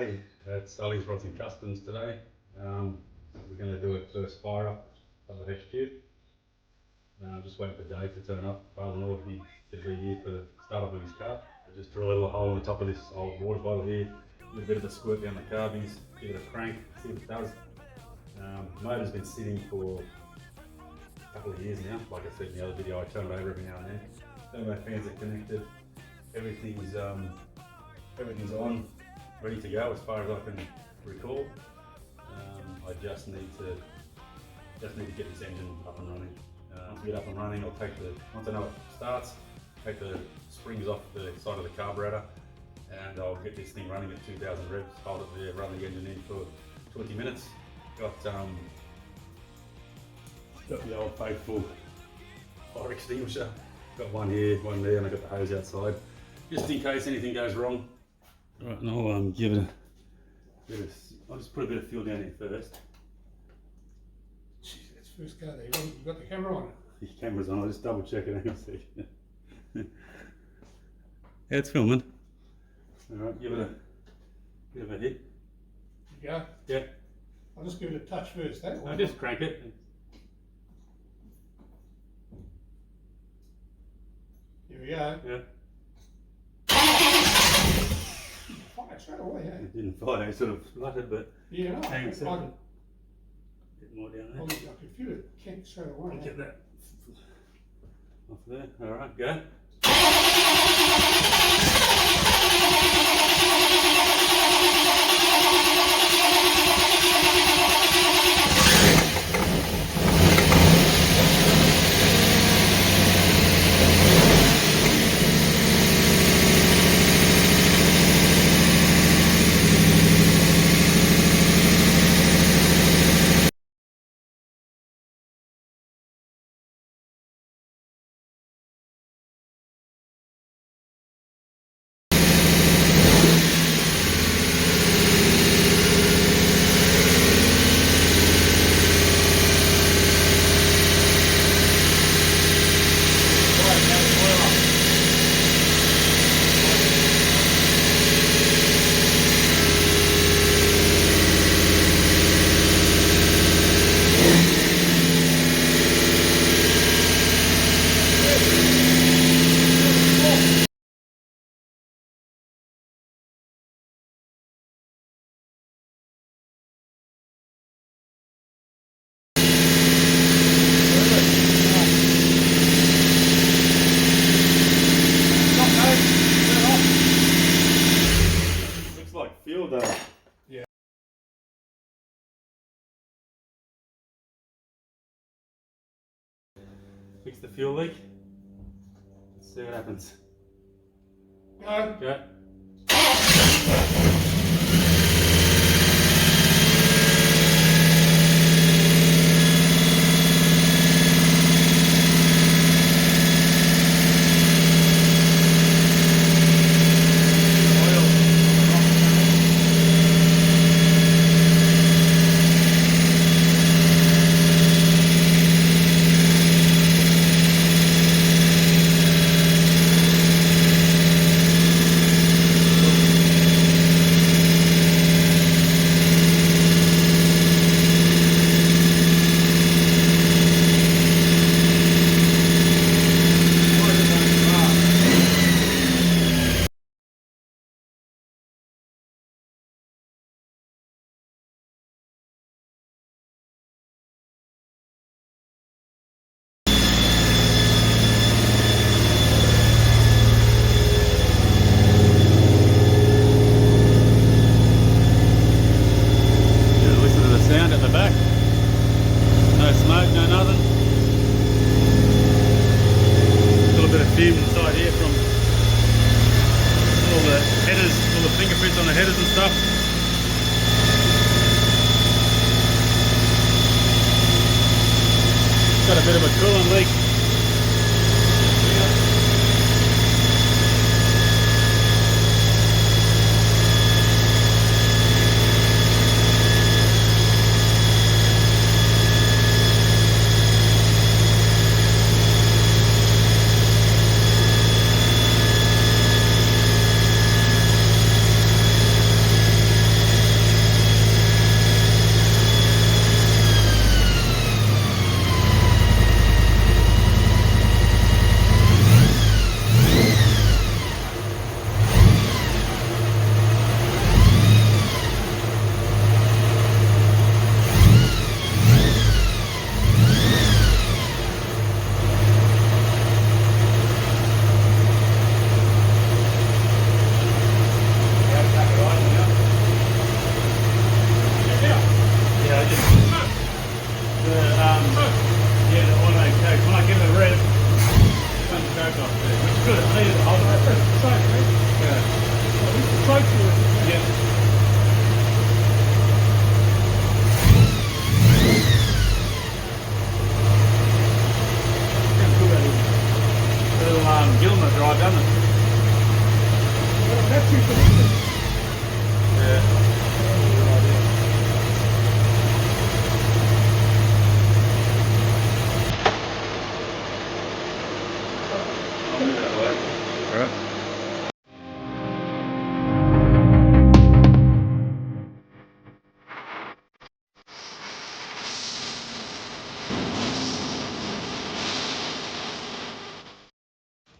Paddy at Sully's Rods and Customs today. We're going to do a first fire up of the HQ. I'm just waiting for Dave to turn up. Father in law, he should be here for the start up of his car. I just drill a little hole in the top of this old water bottle here, a little bit of a squirt down the carbies, give it a crank, see what it does. The motor's been sitting for a couple of years now. Like I said in the other video, I turn it over every now and then. Thermo fans are connected, everything's on, ready to go as far as I can recall. I just need to get this engine up and running. Once we get up and running, once I know it starts, take the springs off the side of the carburetor, and I'll get this thing running at 2,000 revs, hold it there, run the engine in for 20 minutes. Got the old faithful fire extinguisher. Got one here, one there, and I've got the hose outside, just in case anything goes wrong. Right, and I'll give it I'll just put a bit of fuel down here first. Jeez, let's first go there. You've got the camera on? The camera's on, I'll just double check it, hang on a sec. Yeah, it's filming. Alright, give it a bit of a hit. You go? Yeah. I'll just give it a touch first, eh? I'll just crank it. Here we go. Yeah. Fire straight away, eh? It didn't fire, it sort of fluttered, but Yeah, no, hang on a I second. Bit more down there. could feel it kick straight away. Get that off there. Alright, go. Yeah. Fix the fuel leak. Let's see what happens. Go. Go. Hume inside here from all the headers, all the fingerprints on the headers and stuff. Got a bit of a coolant leak. hasn't it? Got a battery connection.